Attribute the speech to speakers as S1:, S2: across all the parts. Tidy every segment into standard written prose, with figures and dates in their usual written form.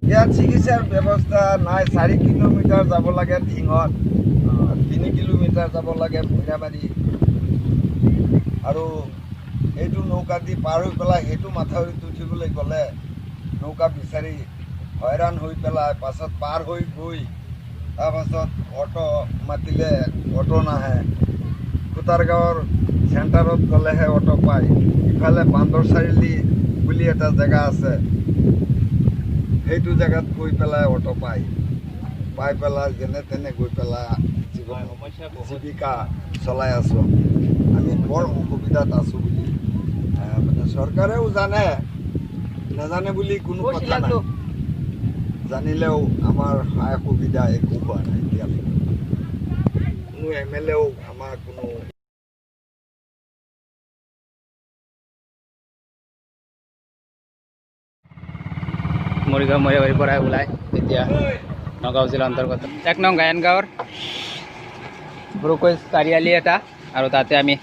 S1: ইয়াত চিকিৎসাৰ ব্যৱস্থা নাই। 4 কিলোমিটাৰ যাব লাগে ঢিঙত, 3 কিলোমিটাৰ যাব লাগে ভৈৰাবাৰী, আৰু এইটো নৌকা দি পাৰ হৈ পেলাই সেইটো মাথাউৰিত উঠিবলৈ গ'লে নৌকা বিচাৰি হয়ৰাণ হৈ পেলাই পাছত পাৰ হৈ গৈ তাৰপাছত অটো মাতিলে অটো নাহে। খুটাৰগাঁৱৰ চেণ্টাৰত গ'লেহে অটো পায়। ইফালে বান্দৰ চাৰিআলি বুলি এটা জেগা আছে, সেইটো জেগাত গৈ পেলাই অটো পাই পেলাই যেনে তেনে গৈ পেলাই জীৱিকা চলাই আছোঁ। আমি বৰ অসুবিধাত আছোঁ বুলি মানে চৰকাৰেও জানে, নাজানে বুলি কোনো কথা নাই। জানিলেও আমাৰ সহায় সুবিধা একো হোৱা নাই এতিয়ালৈকে। কোনো MLA আমাৰ কোনো
S2: মৰিগাঁও মৰিবাৰীৰ পৰা ওলাই এতিয়া নগাঁও জিলাৰ অন্তৰ্গত 1 নং গায়নগাঁৱৰ ব্ৰকোজ চাৰিআলি এটা, আৰু তাতে আমি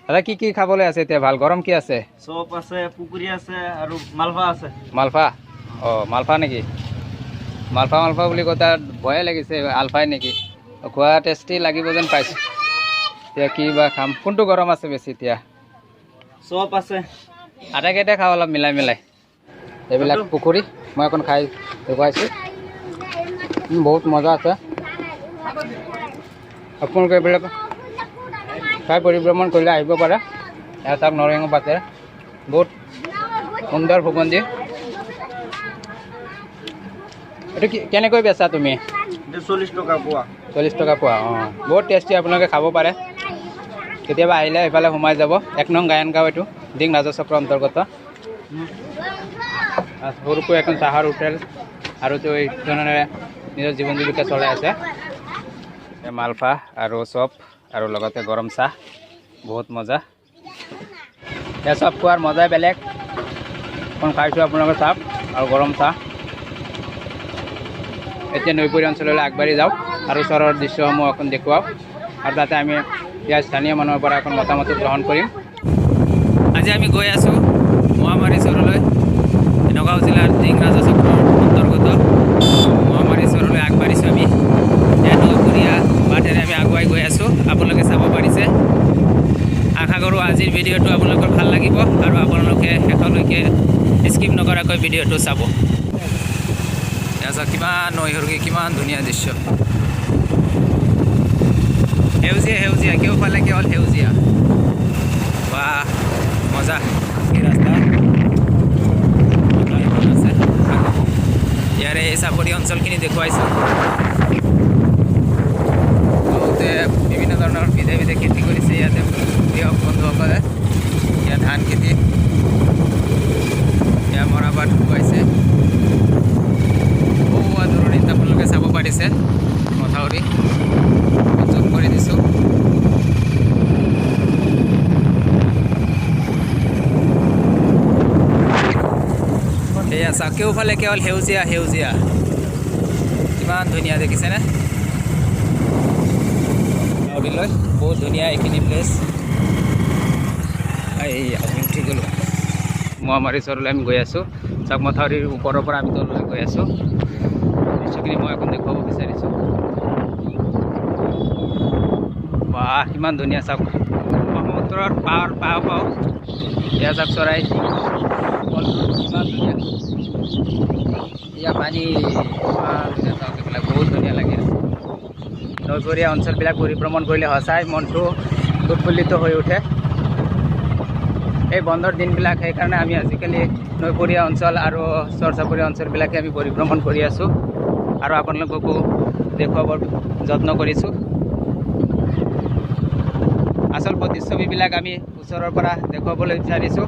S2: দাদা কি খাবলৈ আছে এতিয়া? ভাল গৰম কি আছে?
S3: চপ আছে, পুকুৰী আছে আৰু মালভা আছে।
S2: মালফা? অঁ মালফা নেকি? মালফা বুলি কথা ভয়ে লাগিছে, আলফাই নেকি? খোৱা টেষ্টি লাগিব যেন পাইছোঁ। এতিয়া কি বা খাম? কোনটো গৰম আছে বেছি এতিয়া?
S3: চপ আছে।
S2: আটাইকেইটা খাওঁ অলপ মিলাই এইবিলাক পুখুৰী মই এখন খাই দেখুৱাইছোঁ, বহুত মজা আছে। আপোনালোকে এইবিলাক খাই পৰিভ্ৰমণ কৰিলে আহিব পাৰে। ইয়াত চাওক নৰসিংহ পাতেৰে বহুত সুন্দৰ সুগন্ধি। এইটো কেনেকৈ বেচা তুমি?
S3: 40 টকা পোৱা।
S2: 40 টকা পোৱা? অঁ বহুত টেষ্টি, আপোনালোকে খাব পাৰে। কেতিয়াবা আহিলে এইফালে সোমাই যাব। 1 নং গায়নগাঁও, এইটো দিং ৰাজচক্ৰৰ অন্তৰ্গত। সৰুকৈ এখন চাহৰ হোটেল, আৰু এই ধৰণেৰে নিজৰ জীৱন জীৱিকা চলাই আছে। মালফা আৰু চপ আৰু লগতে গৰম চাহ, বহুত মজা। এই চব খোৱাৰ মজাই বেলেগ। এখন খাইছোঁ আপোনালোকে চাওক, আৰু গৰম চাহ। এতিয়া নৈপৰী অঞ্চললৈ আগবাঢ়ি যাওক আৰু ওচৰৰ দৃশ্যসমূহ এখন দেখুৱাওক, আৰু তাতে আমি ইয়াৰ স্থানীয় মানুহৰ পৰা এখন মতামত গ্ৰহণ কৰিম। আজি আমি গৈ আছোঁ মহামাৰী চৰলৈ, নগাঁও জিলাৰ দিং ৰাজচক্ৰৰ অন্তৰ্গত মহামাৰী চৰলৈ আগবাঢ়িছোঁ আমি। এতিয়া নৈপৰীয়া বাটেৰে আমি আগুৱাই গৈ আছোঁ, আপোনালোকে চাব পাৰিছে। আশা কৰোঁ আজিৰ ভিডিঅ'টো আপোনালোকৰ ভাল লাগিব, আৰু আপোনালোকে শেষলৈকে স্কিপ নকৰাকৈ ভিডিঅ'টো চাব। কিমান নৈসৰ্গী, কিমান ধুনীয়া দৃশ্য। সেউজীয়া কেউফালে কেৱল সেউজীয়া। বা মজা। এই ৰাস্তা আছে, ইয়াৰে এই চাপৰি অঞ্চলখিনি দেখুৱাইছোঁ। বহুতে বিভিন্ন ধৰণৰ বিধে খেতি কৰিছে ইয়াতে কৃষক বন্ধুসকলে। ইয়াত ধান খেতি, ইয়াৰ মৰাপাট শুকুৱাইছে। দূৰণিত আপোনালোকে চাব পাৰিছে মথাউৰি, জুম কৰি দিছোঁ। সেয়া চাওক, কেউফালে কেৱল সেউজীয়া। কিমান ধুনীয়া দেখিছেনে? বহুত ধুনীয়া এইখিনি প্লেচ। আমি উঠি গ'লোঁ মহামাৰী চৰলৈ আমি গৈ আছোঁ। চাওক মথাউৰিৰ ওপৰৰ পৰা আমি তললৈ গৈ আছোঁ। দৃশ্যখিনি মই এখন দেখুৱাব বিচাৰিছোঁ। বা কিমান ধুনীয়া চাওক, ব্ৰহ্মপুত্ৰৰ পাওঁ এয়া চাওক চৰাই, কিমান ধুনীয়া। এয়া পানী, ইমান ধুনীয়া চাওক, এইবিলাক বহুত ধুনীয়া লাগি আছে। নৈপৰীয়া অঞ্চলবিলাক পৰিভ্ৰমণ কৰিলে সঁচাই মনটো উৎফুল্লিত হৈ উঠে। এই বন্ধৰ দিনবিলাক, সেইকাৰণে আমি আজিকালি নৈপৰীয়া অঞ্চল আৰু চৰচাপৰীয়া অঞ্চলবিলাকে আমি পৰিভ্ৰমণ কৰি আছোঁ, আৰু আপোনালোককো দেখুৱাবৰ যত্ন কৰিছোঁ। আচল প্ৰতিচ্ছবিবিলাক আমি ওচৰৰ পৰা দেখুৱাবলৈ বিচাৰিছোঁ।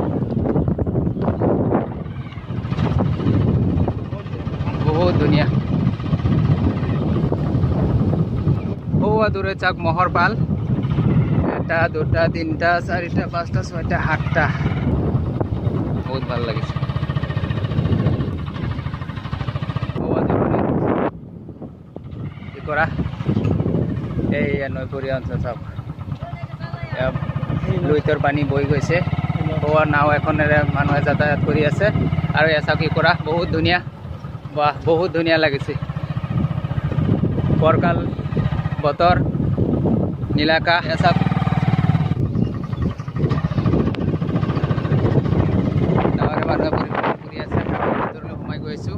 S2: বহুত ধুনীয়া। দূৰে চাওক মহৰ পাল, 1, 2, 3, 4, 5, 6, 7টা। বহুত ভাল লাগিছে। কৰা এই নৈপৰীয়া অঞ্চল চাওক, লুইতৰ পানী বৈ গৈছে। নাও এখনেৰে মানুহে যাতায়াত কৰি আছে, আৰু এয়া চাওক কি কৰা, বহুত ধুনীয়া। বাহ বহুত ধুনীয়া লাগিছে ফৰকাল বতৰ নীলাকা এসব ডাঙৰে মানুহে পৰিভ্ৰমণ কৰি আছে ভিতৰলৈ সোমাই গৈছোঁ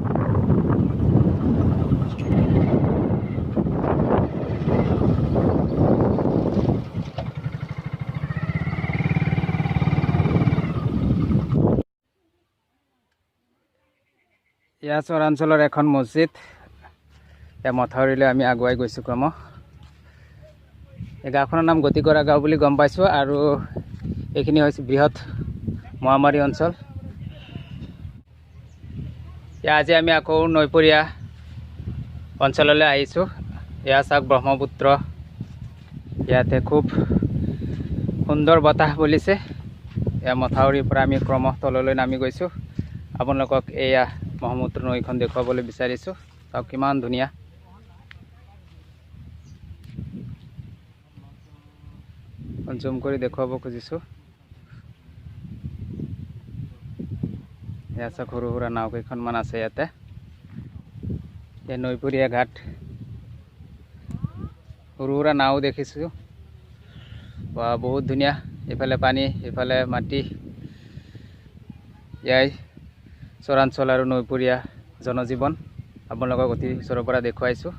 S2: এয়া চৰাঞ্চলৰ এখন মছজিদ এয়া মথাউৰিলৈ আমি আগুৱাই গৈছোঁ ক্ৰম এই গাঁওখনৰ নাম গতিকৰা গাঁও বুলি গম পাইছোঁ আৰু এইখিনি হৈছে বৃহৎ মহামাৰী অঞ্চল এয়া আজি আমি আকৌ নৈপৰীয়া অঞ্চললৈ আহিছোঁ এয়া চাওক ব্ৰহ্মপুত্ৰ ইয়াতে খুব সুন্দৰ বতাহ বলিছে এয়া মথাউৰিৰ পৰা আমি ক্ৰম তললৈ নামি গৈছোঁ আপোনালোকক এয়া ব্ৰহ্মপুত্ৰ নৈখন দেখুৱাবলৈ বিচাৰিছোঁ চাওক কিমান ধুনীয়া জুম কৰি দেখুৱাব খুজিছোঁ এয়া চাওক সৰু সুৰা নাও কেইখনমান আছে ইয়াতে এই নৈপৰীয়া ঘাট সৰু সুৰা নাও দেখিছোঁ বা বহুত ধুনীয়া ইফালে পানী ইফালে মাটি এয়াই চৰাঞ্চল আৰু নৈপৰীয়া জনজীৱন আপোনালোকক অতি ওচৰৰ পৰা দেখুৱাইছোঁ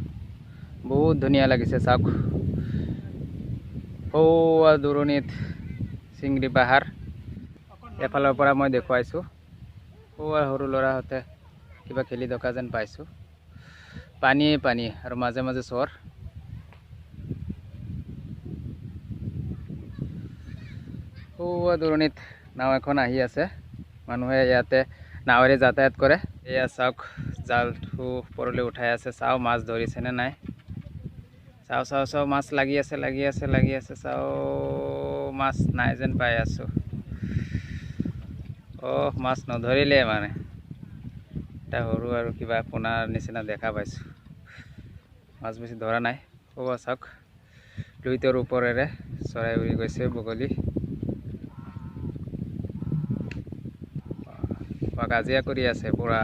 S2: বহুত ধুনীয়া লাগিছে চাওক সৌৱা দূৰণিত চিংৰি পাহাৰ এফালৰ পৰা মই দেখুৱাইছোঁ সৌৱা সৰু ল'ৰাহঁতে কিবা খেলি থকা যেন পাইছোঁ পানীয়ে পানী আৰু মাজে মাজে চৰ সৌৱা দূৰণিত নাও এখন আহি আছে মানুহে ইয়াতে নাৱেৰে যাতায়াত কৰে এয়া চাওক জালটো ওপৰলৈ উঠাই আছে চাও মাছ ধৰিছেনে নাই চাও চাও চাও মাছ লাগি আছে চাও মাছ নাই যেন পাই আছোঁ মাছ নধৰিলে মানে এটা সৰু আৰু কিবা পোনাৰ নিচিনা দেখা পাইছোঁ মাছ বেছি ধৰা নাই চাওক লুইতৰ ওপৰেৰে চৰাই উৰি গৈছে বগলী কাজিয়া কৰি আছে পুৰা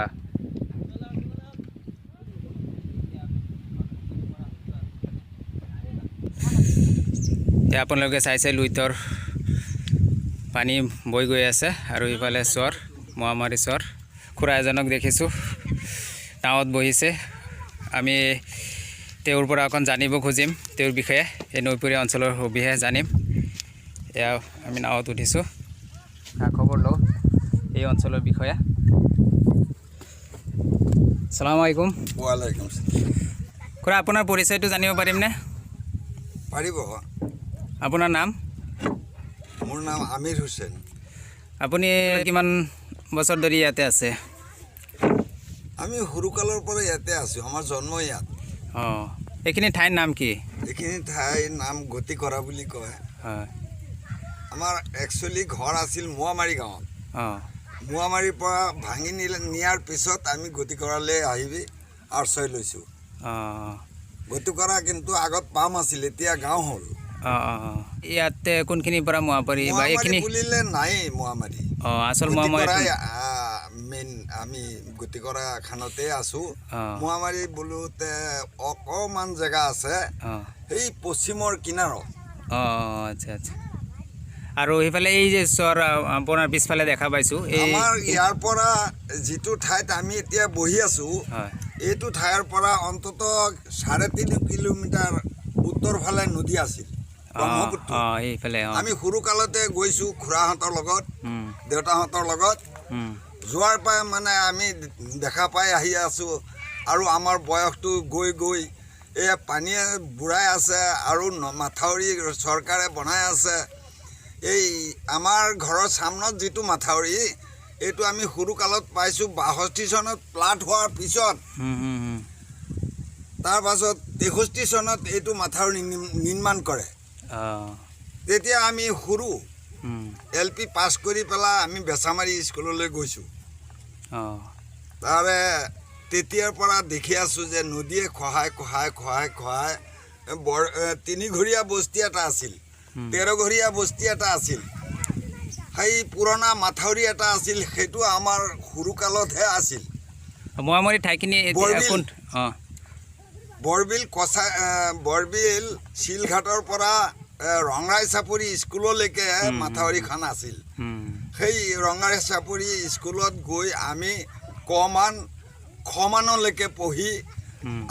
S2: আপোনালোকে চাইছে লুইতৰ পানী বৈ গৈ আছে আৰু ইফালে চৰ মহামাৰী চৰ খুৰা এজনক দেখিছোঁ নাৱত বহিছে আমি তেওঁৰ পৰা অকণ জানিব খুজিম তেওঁৰ বিষয়ে এই নৈপৰীয়া অঞ্চলৰ সবিশেষ জানিম এয়া আমি নাৱত উঠিছোঁ খবৰ লওঁ এই অঞ্চলৰ বিষয়ে আসসালামু আলাইকুম
S1: ওয়ালাইকুম
S2: খুৰা আপোনাৰ পৰিচয়টো জানিব পাৰিমনে
S1: পাৰিব
S2: আপোনাৰ নাম
S1: মোৰ নাম আমিৰ হুছেইন
S2: আপুনি কিমান বছৰ ধৰি ইয়াতে আছে
S1: আমি সৰুকালৰ পৰা ইয়াতে আছোঁ আমাৰ জন্ম ইয়াত
S2: এইখিনি ঠাইৰ নাম কি
S1: এইখিনি ঠাইৰ নাম গতিকৰা বুলি কয়
S2: হয়
S1: আমাৰ একচুৱেলি ঘৰ আছিল মোৱামাৰী গাঁৱত মোৱামাৰীৰ পৰা ভাঙি নিয়াৰ পিছত আমি গতিকৰালৈ আহিবি আশ্ৰয় লৈছোঁ গতিকৰা কিন্তু আগত পাম আছিল এতিয়া গাঁও হ'ল
S2: ইয়াতে কোনখিনিৰ পৰা মোৱামাৰী বা এইখিনি
S1: বুলিলে নাই মোৱামাৰী
S2: আচল মোৱামাৰী
S1: মেইন আমি গতিকৰা খানতে আছোঁ মোৱামাৰী বোলোতে অকণমান জেগা আছে সেই পশ্চিমৰ কিনাৰত
S2: আচ্ছা আচ্ছা আৰু সেইফালে এই যে চৰ আপোনাৰ পিছফালে দেখা পাইছোঁ
S1: আমাৰ ইয়াৰ পৰা যিটো ঠাইত আমি এতিয়া বহি আছোঁ এইটো ঠাইৰ পৰা অন্তত 3.5 কিলোমিটাৰ উত্তৰ ফালে নদী আছিল ব্ৰহ্মপুত্ৰ
S2: এইফালে
S1: আমি সৰুকালতে গৈছোঁ খুৰাহঁতৰ লগত দেউতাহঁতৰ লগত যোৱাৰ পৰা মানে আমি দেখা পাই আহি আছোঁ আৰু আমাৰ বয়সটো গৈ গৈ এই পানীয়ে বুঢ়াই আছে আৰু মাথাউৰি চৰকাৰে বনাই আছে এই আমাৰ ঘৰৰ সামনত যিটো মাথাউৰি এইটো আমি সৰুকালত পাইছোঁ 62 চনত প্লাট হোৱাৰ পিছত তাৰ পাছত 63 চনত এইটো মাথাউৰি নিৰ্মাণ কৰে তেতিয়া আমি সৰু LP পাছ কৰি পেলাই আমি বেচামাৰী স্কুললৈ গৈছোঁ তাৰে তেতিয়াৰ পৰা দেখি আছোঁ যে নদীয়ে খহাই 3ঘৰীয়া বস্তি এটা আছিল 13ঘৰীয়া বস্তি এটা আছিল সেই পুৰণা মাথাউৰি এটা আছিল সেইটো আমাৰ সৰুকালতহে আছিল
S2: মোৱামৰী ঠাইখিনি
S1: বৰবিল।
S2: কোন অঁ
S1: বৰবিল শিলঘাটৰ পৰা ৰঙাই চাপৰি স্কুললৈকে মাথাউৰিখন আছিল। সেই ৰঙাই চাপৰি স্কুলত গৈ আমি খমানলৈকে পঢ়ি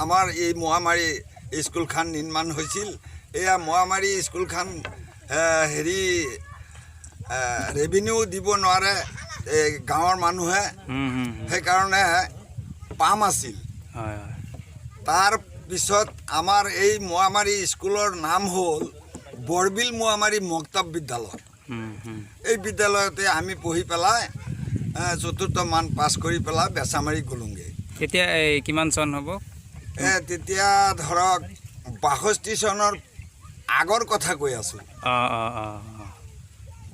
S1: আমাৰ এই মোৱামাৰী স্কুলখন নিৰ্মাণ হৈছিল। এয়া মোৱামাৰী স্কুলখন হেৰি ৰেভিনিউ দিব নোৱাৰে এই গাঁৱৰ মানুহে, সেইকাৰণে পাম আছিল। তাৰ পিছত আমাৰ এই মোৱামাৰী স্কুলৰ নাম হ'ল বৰবিল মোৱামাৰী মক্তব বিদ্যালয়। এই বিদ্যালয়তে আমি পঢ়ি পেলাই চতুৰ্থ মান পাছ কৰি পেলাই বেচামাৰী গ'লোঁগৈ।
S2: তেতিয়া কিমান চন হ'ব?
S1: তেতিয়া ধৰক ৬২ চনৰ আগৰ কথা কৈ আছোঁ।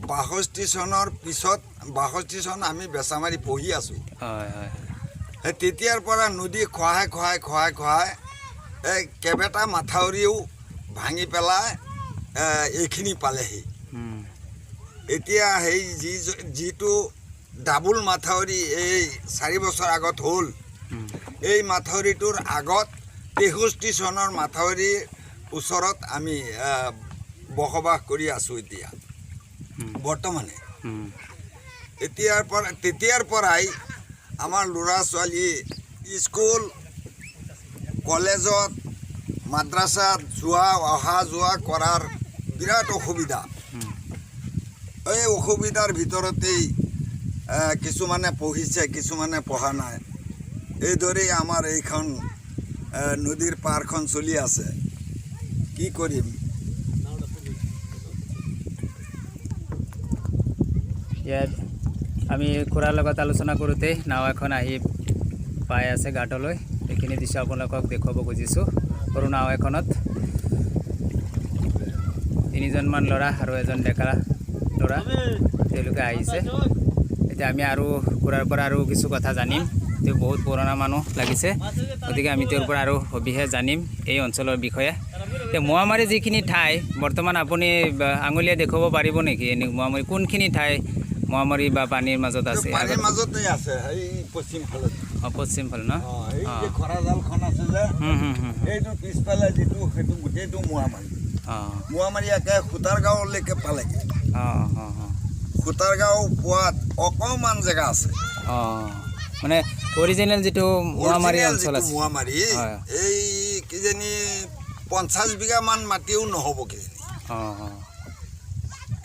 S1: ৬২ চনৰ পিছত ৬২ চন আমি বেচামাৰী পঢ়ি আছোঁ। তেতিয়াৰ পৰা নদী খহাই এই কেইবাটা মাথাউৰিও ভাঙি পেলাই এইখিনি পালেহি। এতিয়া সেই যিটো ডাবুল মাথাউৰি এই ৪ বছৰ আগত হ'ল, এই মাথাউৰিটোৰ আগত ৬৩ চনৰ মাথাউৰিৰ ওচৰত আমি বসবাস কৰি আছোঁ এতিয়া বৰ্তমানে। তেতিয়াৰ পৰাই আমাৰ ল'ৰা ছোৱালী স্কুল কলেজত মাদ্ৰাছাত অহা যোৱা কৰাৰ বিৰাট অসুবিধা। এই অসুবিধাৰ ভিতৰতেই কিছুমানে পঢ়িছে, কিছুমানে পঢ়া নাই। এইদৰেই আমাৰ এইখন নদীৰ পাৰখন চলি আছে। কি কৰিম?
S2: ইয়াত আমি খুৰাৰ লগত আলোচনা কৰোঁতে নাও এখন আহি পাই আছে ঘাটলৈ। এইখিনি দৃশ্য আপোনালোকক দেখুৱাব খুজিছোঁ। সৰু নাও এখনত 3জনমান ল'ৰা আৰু এজন ডেকা ল'ৰা তেওঁলোকে আহিছে। এতিয়া আমি আৰু খুৰাৰ পৰা আৰু কিছু কথা জানিম। তেওঁ বহুত পুৰণা মানুহ লাগিছে, গতিকে আমি তেওঁৰ পৰা আৰু সবিশেষ জানিম এই অঞ্চলৰ বিষয়ে। এতিয়া মোৱামাৰী যিখিনি ঠাই বৰ্তমান আপুনি আঙুলিয়াই দেখুৱাব পাৰিব নেকি? এনে মোৱামাৰী কোনখিনি ঠাই মোৱামাৰী বা পানীৰ মাজত আছে?
S1: পানীৰ মাজতে আছে, এই পশ্চিম ফালে।
S2: পশ্চিম ফালে ন?
S1: এই যে খৰাজালখন আছে যে, এইটো পিছফালে যিটো সেইটো গোটেইটো মোৱামাৰী। মোৱামাৰী একে সুতাৰগাঁৱলৈকে পালেগৈ। সুতাৰগাঁও পোৱাত অকণমান জেগা আছে।
S2: মানে অৰিজিনেল যিটো মোৱামাৰী অঞ্চল আছে,
S1: মোৱামাৰী এই কিজানি 50 বিঘামান মাটিও নহ'ব কিজানি।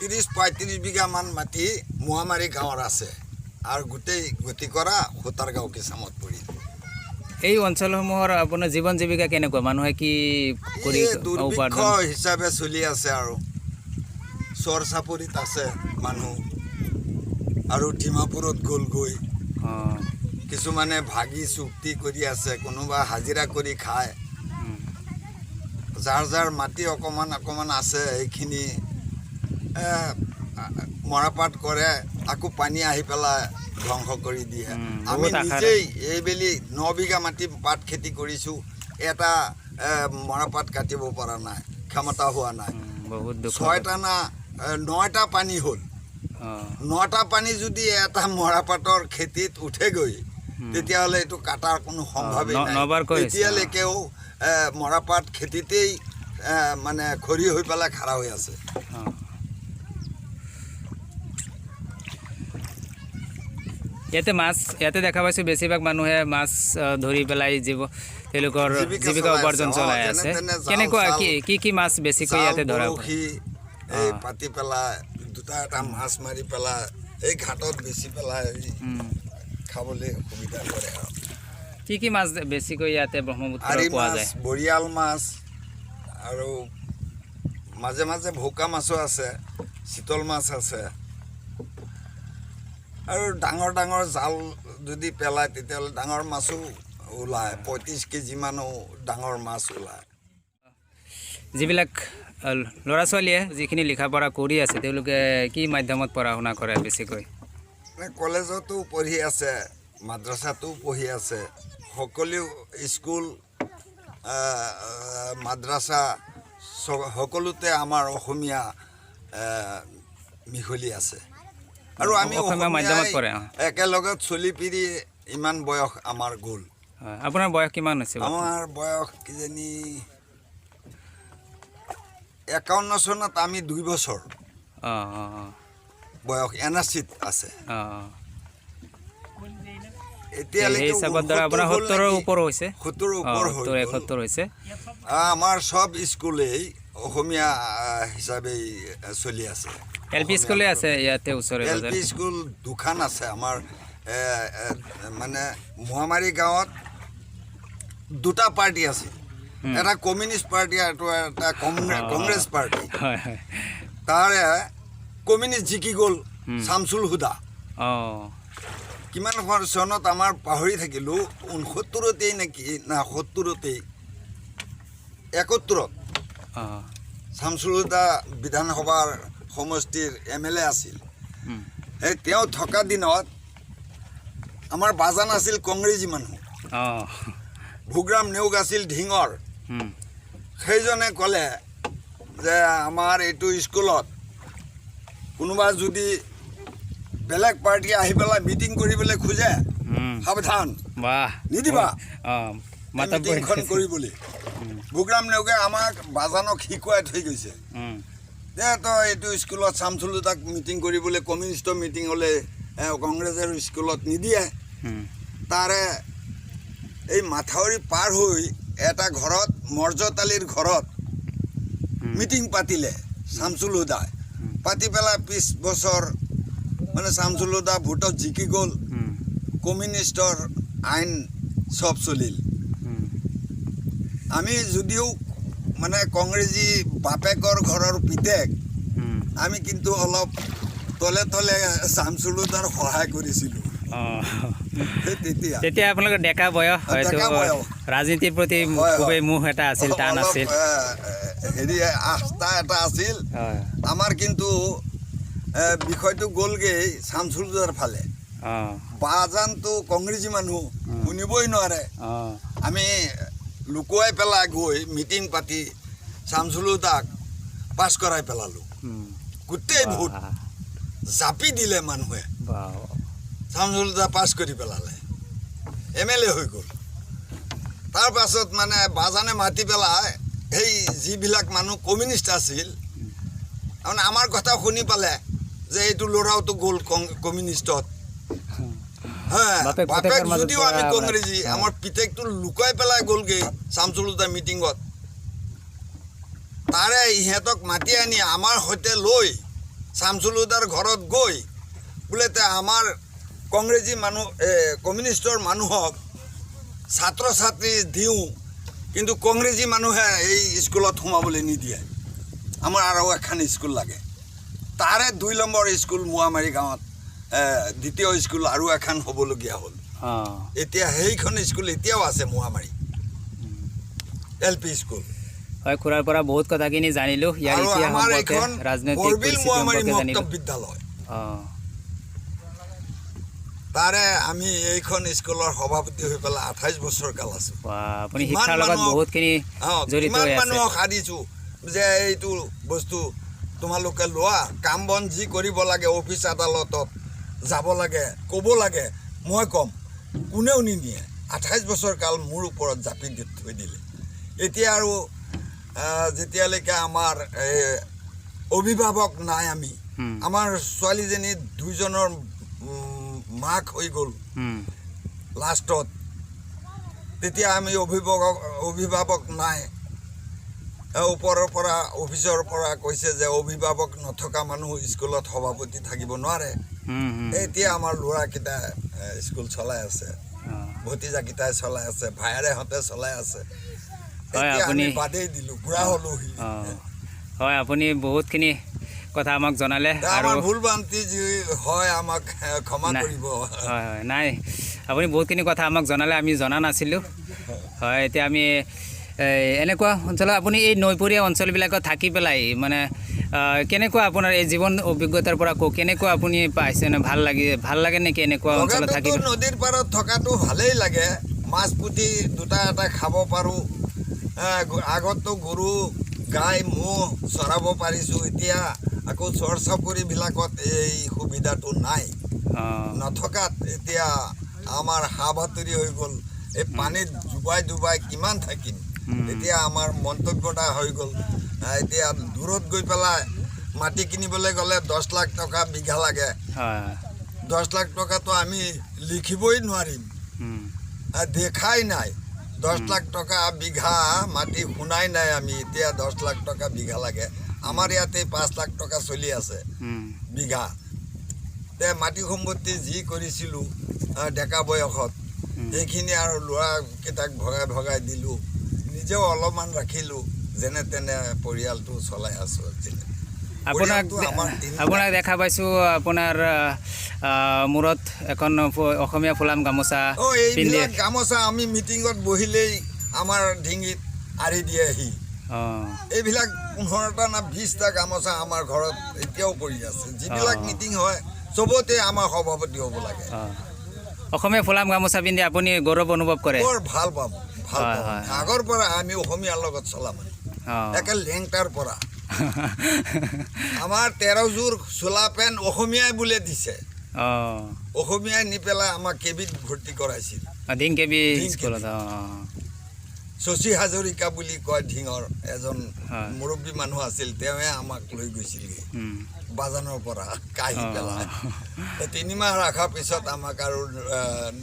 S1: 30-35 বিঘামান মাটি মোৱামাৰী গাঁৱৰ আছে আৰু গোটেই গতি কৰা সুতাৰগাঁও কিচামত পৰি।
S2: এই অঞ্চলসমূহৰ আপোনাৰ জীৱন জীৱিকা কেনেকুৱা? মানুহে কি কৰি
S1: দুৰ্ভিক্ষ হিচাপে চলি আছে আৰু চৰ চাপৰিত আছে মানুহ আৰু ডিমাপুৰত গ'লগৈ। কিছুমানে ভাগি চুক্তি কৰি আছে, কোনোবা হাজিৰা কৰি খায়। যাৰ মাটি অকণমান আছে সেইখিনি মৰাপাট কৰে, আকৌ পানী আহি পেলাই ধ্বংস কৰি দিয়ে। আমি নিজেই এইবেলি 9 বিঘা মাটি পাট খেতি কৰিছোঁ, এটা মৰাপাট কাটিব পৰা নাই, ক্ষমতা হোৱা নাই। 9টা পানী হ'ল। 9টা পানী যদি এটা মৰাপাটৰ খেতিত উঠেগৈ, তেতিয়াহ'লে এইটো কাটাৰ কোনো সম্ভাৱেই নাই। এতিয়ালৈকেও মৰাপাট খেতিতেই মানে খৰি হৈ পেলাই খাৰা হৈ আছে।
S2: ইয়াতে দেখা পাইছোঁ বেছিভাগ মানুহে মাছ ধৰি পেলাই তেওঁলোকৰ জীৱিকা উপাৰ্জন চলাই আছে। কেনেকুৱা কি মাছ বেছিকৈ ইয়াতে ধৰা?
S1: এই পাতি পেলাই 2টা মাছ মাৰি পেলাই এই ঘাটত বেচি পেলাই খাবলৈ সুবিধা কৰে। আৰু
S2: কি মাছ বেছিকৈ ইয়াতে ব্ৰহ্মপুত্ৰত পোৱা যায়?
S1: বৰিয়াল মাছ আৰু মাজে মাজে ভৌকা মাছো আছে, চিতল মাছ আছে। আৰু ডাঙৰ জাল যদি পেলায় তেতিয়াহ'লে ডাঙৰ মাছো ওলায়, 35 কেজিমানো ডাঙৰ মাছ ওলায়।
S2: যিবিলাক ল'ৰা ছোৱালীয়ে যিখিনি লিখা পঢ়া কৰি আছে, তেওঁলোকে কি মাধ্যমত পঢ়া শুনা কৰে বেছিকৈ?
S1: কলেজতো পঢ়ি আছে, মাদ্ৰাছাতো পঢ়ি আছে। সকলো স্কুল মাদ্ৰাছা সকলোতে আমাৰ অসমীয়া মিহলি আছে। আৰু আমি অসমীয়া মাধ্যমত পঢ়ে, একেলগত চলি পিৰি ইমান বয়স আমাৰ গ'ল।
S2: হয়, আপোনাৰ বয়স কিমান হৈছে?
S1: আমাৰ বয়স কিজানি 51 চনত আমি 2 বছৰ
S2: অঁ অঁ অঁ
S1: বয়স এনআৰচিত আছে।
S2: অঁ সেই
S1: এতিয়ালৈকে
S2: হিচাপত ধৰা আপোনাৰ 70ৰ ওপৰ হৈছে।
S1: 70ৰ ওপৰ হৈ
S2: 71 হৈছে।
S1: আমাৰ সব স্কুলেই অসমীয়া হিচাপেই চলি আছে।
S2: LP স্কুলে আছে ইয়াতে ওচৰে
S1: LP
S2: পাজৰে।
S1: স্কুল দুখন আছে আমাৰ মানে মহামাৰী গাঁৱত দুটা পাৰ্টি আছে, এটা কমিউনিষ্ট পাৰ্টি আৰু এটা কংগ্ৰেছ পাৰ্টি।
S2: হয় হয়।
S1: তাৰে কমিউনিষ্ট জিকি গ'ল শামছুল হুদা।
S2: অঁ
S1: কিমান চনত আমাৰ পাহৰি থাকিলোঁ, 69তেই নেকি না 70তেই 71ত
S2: অঁ
S1: শামছুল হুদা বিধানসভাৰ সমষ্টিৰ MLA আছিল। সেই তেওঁ থকা দিনত আমাৰ বাজান আছিল কংগ্ৰেছী মানুহ,
S2: অঁ
S1: ভোগৰাম নেওগ আছিল ঢিঙৰ। সেইজনে ক'লে যে আমাৰ এইটো স্কুলত কোনোবা যদি বেলেগ পাৰ্টি আহি পেলাই মিটিং কৰিবলৈ খোজে সাৱধান,
S2: বাহ
S1: নিদিবা
S2: অঁ
S1: মিটিংখন কৰিবলৈ। ভোগৰাম নেওগে আমাক বাজানক শিকোৱাই থৈ গৈছে যে তই এইটো স্কুলত শামছুল হুদাক মিটিং কৰিবলৈ, কমিউনিষ্টৰ মিটিং হ'লে কংগ্ৰেছৰ স্কুলত নিদিয়ে। তাৰে এই মাথাউৰি পাৰ হৈ এটা ঘৰত মৰ্যতালিৰ ঘৰত মিটিং পাতিলে শামছুল হুদাই। পাতি পেলাই 20 বছৰ মানে শামছুল হুদা ভোটত জিকি গ'ল, কমিউনিষ্টৰ আইন চব চলিল। আমি যদিও মানে কংগ্ৰেছী বাপেকৰ ঘৰৰ পিতেক, আমি কিন্তু অলপ তলে তলে শামছুল হুদাৰ সহায় কৰিছিলোঁ।
S2: তেতিয়া আপোনালোকৰ ডেকা বয়স, হয়তো ৰাজনীতিৰ প্ৰতি খুবেই মোহ এটা আছিল, টান আছিল,
S1: হেৰি আস্থা এটা আছিল আমাৰ। কিন্তু বিষয়টো গ'লগৈ শামছুল হুদাৰ ফালে। বাজানটো কংগ্ৰেছী মানুহ, শুনিবই নোৱাৰে। আমি লুকুৱাই পেলাই গৈ মিটিং পাতি শামছুল হুদাক পাছ কৰাই পেলালোঁ। গোটেই ভোট জাপি দিলে মানুহে, শামছুল হুদা পাছ কৰি পেলালে, MLA হৈ গ'ল। তাৰ পাছত মানে বাজানে মাতি পেলাই সেই যিবিলাক মানুহ কমিউনিষ্ট আছিল, মানে আমাৰ কথা শুনি পালে যে এইটো ল'ৰাওতো গ'ল কমিউনিষ্টত। বাপেক যদিও আমি কংগ্ৰেছী, আমাৰ পিতেকটো লুকুৱাই পেলাই গ'লগৈ শামছুল হুদা মিটিঙত। তাৰে ইহঁতক মাতি আনি আমাৰ সৈতে লৈ শামছুল হুদাৰ ঘৰত গৈ বোলে আমাৰ কংগ্ৰেছী মানুহ কমিউনিষ্টৰ মানুহক ছাত্ৰ ছাত্ৰী দিওঁ, কিন্তু কংগ্ৰেছী মানুহে এই স্কুলত সোমাবলৈ নিদিয়ে, আমাৰ আৰু এখন স্কুল লাগে। তাৰে 2 নম্বৰ স্কুল মোৱামাৰী গাঁৱত দ্বিতীয় স্কুল আৰু এখন হ'বলগীয়া হ'ল। এতিয়া সেইখন স্কুল এতিয়াও আছে মোৱামাৰী LP স্কুল।
S2: হয়, খুৰাৰ পৰা বহুত কথাখিনি জানিলোঁ, ইয়াৰ ইতিহাস সম্পৰ্কে, ৰাজনৈতিক পৰিস্থিতি সম্পৰ্কে জানিলোঁ।
S1: বিদ্যালয় তাৰে আমি এইখন স্কুলৰ সভাপতি হৈ পেলাই 28 বছৰ কাল আছোঁ।
S2: আপুনি শিক্ষাৰ লগত বহুতখিনি জড়িত হৈ আছে।
S1: মানুহক সাধিছোঁ যে এইটো বস্তু তোমালোকে লোৱা, কাম বন যি কৰিব লাগে, অফিচ আদালতত যাব লাগে, ক'ব লাগে, মই ক'ম, কোনেও নিনিয়ে। 28 বছৰ কাল মোৰ ওপৰত জাপি দি থৈ দিলে। এতিয়া আৰু যেতিয়ালৈকে আমাৰ অভিভাৱক নাই, আমি আমাৰ ছোৱালীজনী 2জনৰ মাক হৈ গ'ল লাষ্টত, তেতিয়া আমি অভিভাৱক নাই। ওপৰৰ পৰা অফিচৰ পৰা কৈছে যে অভিভাৱক নথকা মানুহ স্কুলত সভাপতি থাকিব নোৱাৰে। এতিয়া আমাৰ ল'ৰাকেইটা স্কুল চলাই আছে, ভতিজাকেইটাই চলাই আছে, ভায়েৰেহঁতে চলাই আছে। আমি বাদেই দিলোঁ, বুঢ়া হ'লোহি।
S2: হয়, আপুনি বহুতখিনি কথা আমাক জনালে, আৰু
S1: ভুল ভ্ৰান্তি যি হয় আমাক ক্ষমা কৰিব।
S2: হয় হয়, নাই, আপুনি বহুতখিনি কথা আমাক জনালে, আমি জনা নাছিলোঁ। হয়, এতিয়া আমি এনেকুৱা অঞ্চলত, আপুনি এই নৈপৰীয়া অঞ্চলবিলাকত থাকি পেলাই মানে কেনেকুৱা আপোনাৰ এই জীৱন অভিজ্ঞতাৰ পৰা কওক, কেনেকুৱা আপুনি পাইছেনে? ভাল লাগে নেকি এনেকুৱা অঞ্চলত থাকি?
S1: নদীৰ পাৰত থকাটো ভালেই লাগে, মাছ পুঠি দুটা এটা খাব পাৰোঁ। আগততো গৰু গাই ম'হ চৰাব পাৰিছোঁ, এতিয়া আকৌ চৰ চাপৰিবিলাকত এই সুবিধাটো নাই। নথকাত এতিয়া আমাৰ হাবাতৰি হৈ গ'ল এই পানীত ডুবাই ডুবাই কিমান থাকিম এতিয়া আমাৰ মন্তব্যটা হৈ গ'ল এতিয়া দূৰত গৈ পেলাই মাটি কিনিবলৈ গ'লে 10 লাখ টকা বিঘা লাগে 10 লাখ টকাটো আমি লিখিবই নোৱাৰিম দেখাই নাই 10 লাখ টকা বিঘা মাটি শুনাই নাই আমি এতিয়া 10 লাখ টকা বিঘা লাগে আমাৰ ইয়াতে 5 লাখ টকা চলি আছে বিঘা তে মাটি সম্পত্তি যি কৰিছিলোঁ ডেকা বয়সত সেইখিনি আৰু ল'ৰাকেইটাক ভগাই ভগাই দিলোঁ নিজেও অলপমান ৰাখিলোঁ যেনে তেনে পৰিয়ালটো চলাই আছোঁ
S2: আপোনাক দেখা পাইছোঁ আপোনাৰ মূৰত এখন অসমীয়া ফুলাম গামোচা
S1: এইবিলাক গামোচা আমি মিটিঙত বহিলেই আমাৰ ডিঙিত আঁৰি দিয়েহি এইবিলাক 15টা না 20টা গামোচা আমাৰ ঘৰত এতিয়াও পৰি আছে যিবিলাক মিটিং হয় চবতে আমাৰ সভাপতি হ'ব লাগে
S2: অসমীয়া ফুলাম গামোচা পিন্ধি আপুনি গৌৰৱ অনুভৱ কৰে
S1: বৰ ভাল পাম আগৰ পৰা আমি অসমীয়াৰ লগত চলা মানে একে লেংটাৰ পৰা আমাৰ 13 যোৰ চোলা পেণ্ট অসমীয়াই বোলে দিছে অসমীয়াই নি পেলাই আমাক কেবিত ভৰ্তি কৰাইছিল শশী হাজৰিকা বুলি কয় ঢিঙৰ এজন মুৰব্বী মানুহ আছিল তেওঁৱে আমাক লৈ গৈছিলগৈ বাজানৰ পৰা কাহি পেলাই 3 মাহ ৰখাৰ পিছত আমাক আৰু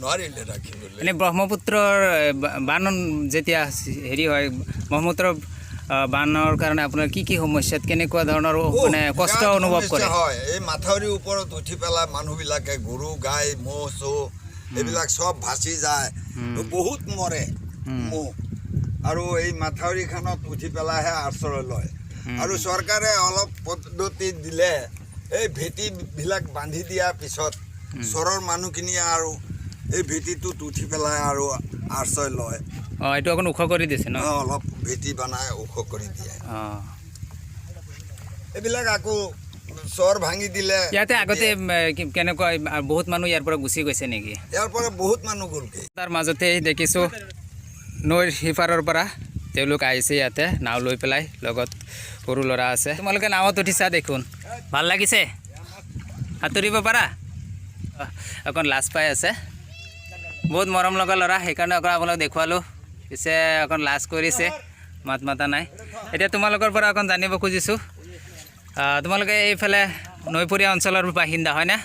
S1: নোৱাৰিলে ৰাখিবলৈ
S2: এনে ব্ৰহ্মপুত্ৰৰ বান যেতিয়া হেৰি হয় ব্ৰহ্মপুত্ৰৰ বানৰ কাৰণে আপোনাৰ কি সমস্যাত কেনেকুৱা ধৰণৰ মানে কষ্ট অনুভৱ কৰে
S1: হয় এই মাথাউৰিৰ ওপৰত উঠি পেলাই মানুহবিলাকে গৰু গাই ম'হ চৌ এইবিলাক চব ভাচি যায় বহুত মৰে ম'হ আৰু এই মাথাউৰিখনত উঠি পেলাইহে আশ্ৰয় লয় আৰু চৰকাৰে অলপ পদ্ধতি দিলে এই ভেটিবিলাক বান্ধি দিয়াৰ পিছত চৰৰ মানুহখিনিয়ে আৰু এই ভেটিটোত উঠি পেলাই আৰু আশ্ৰয় লয়
S2: এইটো অকণ ওখ কৰি দিছে ন
S1: অলপ ভেটি বনাই ওখ কৰি দিয়ে এইবিলাক আকৌ চৰ ভাঙি দিলে
S2: ইয়াতে আগতে কেনেকুৱা বহুত মানুহ ইয়াৰ পৰা গুচি গৈছে নেকি
S1: ইয়াৰ পৰা বহুত মানুহ গ'লগৈ
S2: তাৰ মাজতে দেখিছোঁ নৈৰ সিপাৰৰ পৰা তেওঁলোক আহিছে ইয়াতে নাও লৈ পেলাই লগত সৰু ল'ৰা আছে তোমালোকে নাৱত উঠিছা দেখোন ভাল লাগিছে সাঁতুৰিব পাৰা অকণ লাজ পাই আছে বহুত মৰম লগা ল'ৰা সেইকাৰণে অকণ আপোনালোক দেখুৱালোঁ পিছে অকণ লাজ কৰিছে মাত মাতা নাই এতিয়া তোমালোকৰ পৰা অকণ জানিব খুজিছোঁ তোমালোকে এইফালে নৈপৰীয়া অঞ্চলৰ বাসিন্দা হয়নে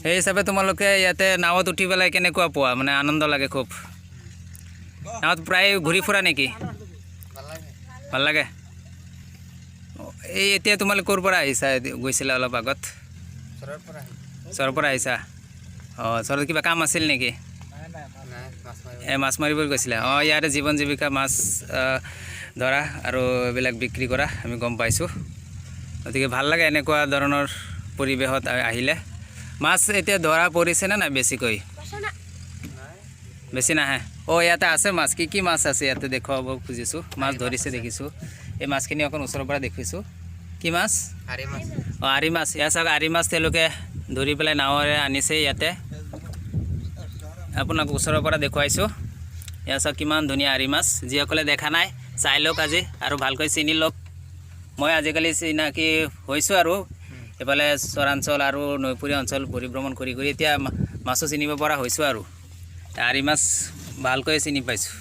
S2: সেই হিচাপে তোমালোকে ইয়াতে নাৱত উঠি পেলাই কেনেকুৱা পোৱা মানে আনন্দ লাগে খুব নাৱত প্ৰায় ঘূৰি ফুৰা নেকি ভাল লাগে এই এতিয়া তোমালোক ক'ৰ পৰা আহিছা গৈছিলা অলপ আগত চৰৰ পৰা আহিছা চৰত কিবা কাম আছিল নেকি মাছ মাৰিব গৈছিলা ইয়াতে জীৱন জীৱিকা মাছ ধৰা আৰু এইবিলাক বিক্ৰী কৰা আমি গম পাইছোঁ গতিকে ভাল লাগে এনেকুৱা ধৰণৰ পৰিৱেশত আহিলে মাছ এতিয়া ধৰা পৰিছেনে নাই বেছিকৈ বেছি নাহে ইয়াতে আছে মাছ কি মাছ আছে ইয়াতে দেখুৱাব খুজিছোঁ মাছ ধৰিছে দেখিছোঁ এই মাছখিনি অকণ ওচৰৰ পৰা দেখিছোঁ কি মাছ আৰি মাছ ইয়াৰ চাওক আৰি মাছ তেওঁলোকে ধৰি পেলাই নাৱেৰে আনিছে ইয়াতে আপোনাক ওচৰৰ পৰা দেখুৱাইছোঁ ইয়াৰ চাওক কিমান ধুনীয়া আৰি মাছ যিসকলে দেখা নাই চাই লওক আজি আৰু ভালকৈ চিনি লওক মই আজিকালি চিনাকি হৈছোঁ আৰু এইফালে চৰাঞ্চল আৰু নৈপৰীয়া অঞ্চল পৰিভ্ৰমণ কৰি কৰি এতিয়া মাছো চিনিব পৰা হৈছোঁ আৰু আৰি মাছ ভালকৈ চিনি পাইছোঁ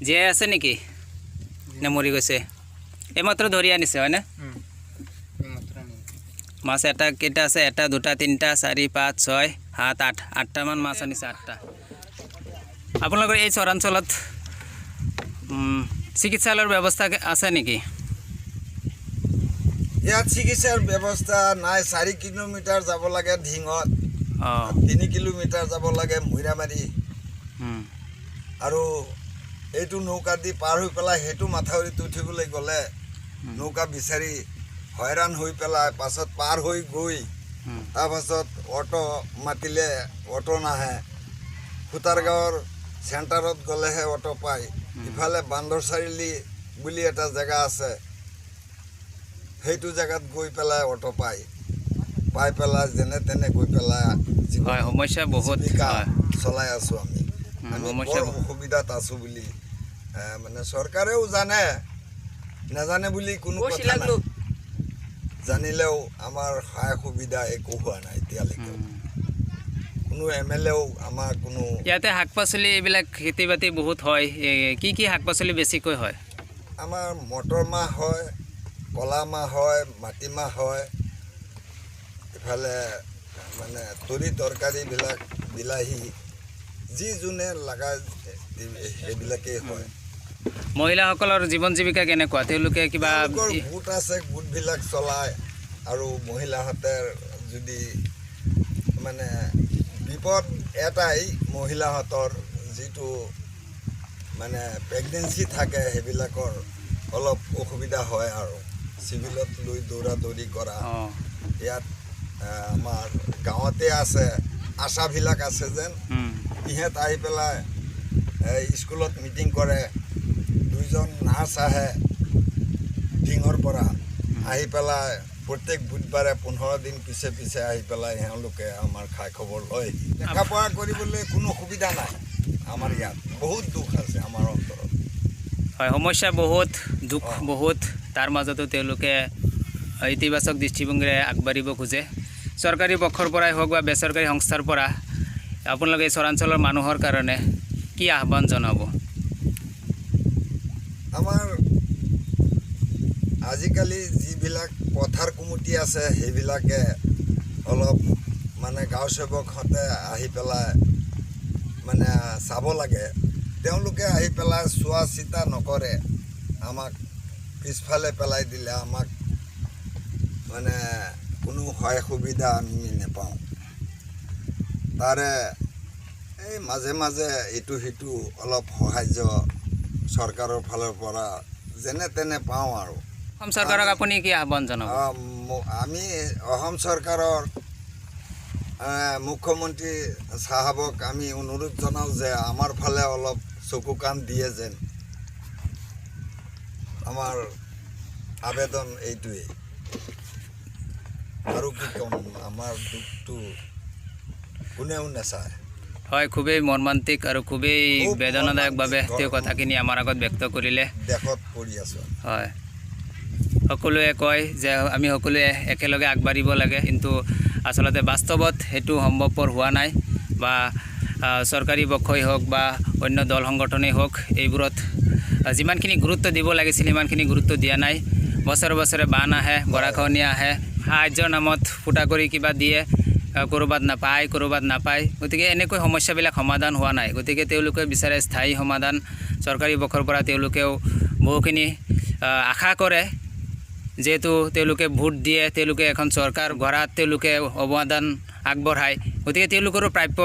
S2: জীয়াই আছে নেকি নে মৰি গৈছে এইমাত্ৰ ধৰি আনিছে হয়নে মাছ এটা কেইটা আছে 1 2 3 4 5 6 7 8 8টামান মাছ আনিছে 8টা আপোনালোকৰ এই চৰাঞ্চলত চিকিৎসালয়ৰ ব্যৱস্থা আছে নেকি
S1: ইয়াত চিকিৎসাৰ ব্যৱস্থা নাই 4 কিলোমিটাৰ যাব লাগে ঢিঙত 3 কিলোমিটাৰ যাব লাগে মৈৰামাৰী আৰু এইটো নৌকা দি পাৰ হৈ পেলাই সেইটো মাথাউৰিত উঠিবলৈ গ'লে নৌকা বিচাৰি হয়ৰাণ হৈ পেলাই পাছত পাৰ হৈ গৈ তাৰপাছত অটো মাতিলে অটো নাহে খুটাৰগাঁৱৰ চেণ্টাৰত গ'লেহে অটো পায় ইফালে বান্দৰ চাৰিআলি বুলি এটা জেগা আছে সেইটো জেগাত গৈ পেলাই অটো পায় পাই পেলাই যেনে তেনে গৈ পেলাই
S2: সমস্যা বহুত
S1: চলাই আছোঁ আমি বৰ অসুবিধাত আছোঁ বুলি মানে চৰকাৰেও জানে নাজানে বুলি কোনো কথা নাই জানিলেও আমাৰ সহায় সুবিধা একো হোৱা নাই এতিয়ালৈকে কোনো MLAও আমাৰ কোনো
S2: ইয়াতে শাক পাচলি এইবিলাক খেতি বাতি বহুত হয় কি কি শাক পাচলি বেছিকৈ হয়
S1: আমাৰ মটৰ মাহ হয় কলা মাহ হয় মাটিমাহ হয় ইফালে মানে তৰি তৰকাৰীবিলাক বিলাহী যি যোনে লগা সেইবিলাকেই হয়
S2: মহিলাসকলৰ জীৱন জীৱিকা কেনেকুৱা তেওঁলোকে কিবা
S1: তেওঁলোকৰ গোট আছে গোটবিলাক চলায় আৰু মহিলাহঁতে যদি মানে বিপদ এটাই মহিলাহঁতৰ যিটো মানে প্ৰেগনেঞ্চি থাকে সেইবিলাকৰ অলপ অসুবিধা হয় আৰু চিভিলত লৈ দৌৰা দৌৰি কৰা ইয়াত আমাৰ গাঁৱতে আছে আশাবিলাক আছে যেন ইহঁত আহি পেলাই স্কুলত মিটিং কৰে দুইজন নাৰ্ছ আহে টিঙৰ পৰা আহি পেলাই প্ৰত্যেক বুধবাৰে 15 দিন পিছে পিছে আহি পেলাই এওঁলোকে আমাৰ খাই খবৰ লয় দেখা পোৱা কৰিবলৈ কোনো সুবিধা নাই আমাৰ ইয়াত বহুত দুখ আছে আমাৰ অন্তৰত
S2: হয় সমস্যা বহুত দুখ বহুত তাৰ মাজতো তেওঁলোকে ইতিবাচক দৃষ্টিভংগীৰে আগবাঢ়িব খোজে চৰকাৰী পক্ষৰ পৰাই হওক বা বেচৰকাৰী সংস্থাৰ পৰা আপোনালোকে এই চৰাঞ্চলৰ মানুহৰ কাৰণে কি আহ্বান জনাব
S1: আমাৰ আজিকালি যিবিলাক পথাৰ কমিটি আছে সেইবিলাকে অলপ মানে গাঁও সেৱকহঁতে আহি পেলাই মানে চাব লাগে তেওঁলোকে আহি পেলাই চোৱা চিতা নকৰে আমাক পিছফালে পেলাই দিলে আমাক মানে কোনো সহায় সুবিধা আমি নাপাওঁ তাৰে এই মাজে মাজে ইটো সিটো অলপ সাহায্য চৰকাৰৰ ফালৰ পৰা যেনে তেনে পাওঁ আৰু
S2: অসম চৰকাৰক আপুনি কি আহ্বান জনাব
S1: আমি অসম চৰকাৰৰ মুখ্যমন্ত্ৰী চাহাবক আমি অনুৰোধ জনাওঁ যে আমাৰ ফালে অলপ চকু কাণ দিয়ে যেন আমাৰ আবেদন এইটোৱেই আৰু কি ক'ম আমাৰ দুখটো কোনেও নাচায়
S2: হয় খুবেই মৰ্মান্তিক আৰু খুবেই বেদনাদায়কভাৱে তেওঁ কথাখিনি আমাৰ আগত ব্যক্ত কৰিলে
S1: দেশত পৰি আছোঁ
S2: হয় সকলোৱে কয় যে আমি সকলোৱে একেলগে আগবাঢ়িব লাগে কিন্তু আচলতে বাস্তৱত সেইটো সম্ভৱপৰ হোৱা নাই বা চৰকাৰী পক্ষই হওক বা অন্য দল সংগঠনেই হওক এইবোৰত যিমানখিনি গুৰুত্ব দিব লাগিছিল সিমানখিনি গুৰুত্ব দিয়া নাই বছৰে বছৰে বান আহে গৰাখহনীয়া আহে সাহায্যৰ নামত ফুটা কৰি কিবা দিয়ে ক'ৰবাত নাপায় গতিকে এনেকৈ সমস্যাবিলাক সমাধান হোৱা নাই গতিকে তেওঁলোকে বিচাৰে স্থায়ী সমাধান চৰকাৰী পক্ষৰ পৰা তেওঁলোকেও বহুখিনি আশা কৰে যেহেতু তেওঁলোকে ভোট দিয়ে তেওঁলোকে এখন চৰকাৰ গঢ়াত তেওঁলোকে অৱদান আগবঢ়ায় গতিকে তেওঁলোকৰো প্ৰাপ্য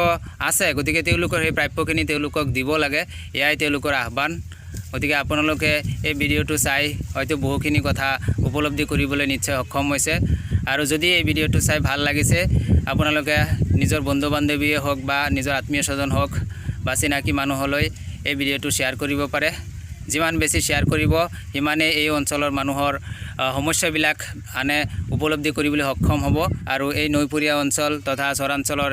S2: আছে গতিকে তেওঁলোকৰ সেই প্ৰাপ্যখিনি তেওঁলোকক দিব লাগে এয়াই তেওঁলোকৰ আহ্বান গতিকে আপোনালোকে এই ভিডিঅ'টো চাই হয়তো বহুখিনি কথা উপলব্ধি কৰিবলৈ নিশ্চয় সক্ষম হৈছে আৰু যদি এই ভিডিঅ'টো চাই ভাল লাগিছে আপোনালোকে নিজৰ বন্ধু বান্ধৱীয়ে হওক বা নিজৰ আত্মীয় স্বজন হওক বা চিনাকি মানুহলৈ এই ভিডিঅ'টো শ্বেয়াৰ কৰিব পাৰে যিমান বেছি শ্বেয়াৰ কৰিব সিমানে এই অঞ্চলৰ মানুহৰ সমস্যাবিলাক আনে উপলব্ধি কৰিবলৈ সক্ষম হ'ব আৰু এই নৈপৰীয়া অঞ্চল তথা চৰাঞ্চলৰ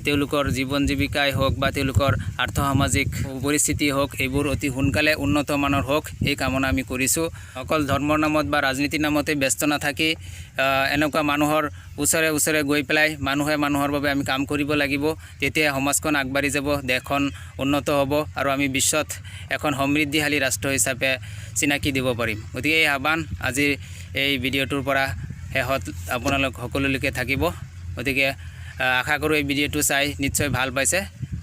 S2: তেওঁলোকৰ জীৱন জীৱিকাই হওক বা তেওঁলোকৰ আৰ্থসামাজিক পৰিস্থিতি হওক এইবোৰ অতি সোনকালে উন্নত মানৰ হওক এই কামনা আমি কৰিছোঁ অকল ধৰ্মৰ নামত বা ৰাজনীতিৰ নামতে ব্যস্ত নাথাকি এনেকুৱা মানুহৰ ওচৰে ওচৰে গৈ পেলাই মানুহে মানুহৰ বাবে আমি কাম কৰিব লাগিব তেতিয়া সমাজখন আগবাঢ়ি যাব দেশখন উন্নত হ'ব আৰু আমি বিশ্বত এখন সমৃদ্ধিশালী ৰাষ্ট্ৰ হিচাপে চিনাকি দিব পাৰিম গতিকে এই আহ্বান আজি এই ভিডিঅ'টোৰ পৰা শেষত আপোনালোক সকলোলৈকে থাকিব গতিকে আশা কৰোঁ এই ভিডিঅ'টো চাই নিশ্চয় ভাল পাইছে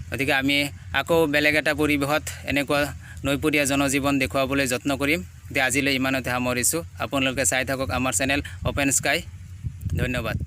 S2: গতিকে আমি আকৌ বেলেগ এটা পৰিৱেশত এনেকুৱা নৈপৰীয়া জনজীৱন দেখুৱাবলৈ যত্ন কৰিম গতিকে আজিলৈ ইমানতে সামৰিছোঁ আপোনালোকে চাই থাকক আমাৰ চেনেল অপেন স্কাই ধন্যবাদ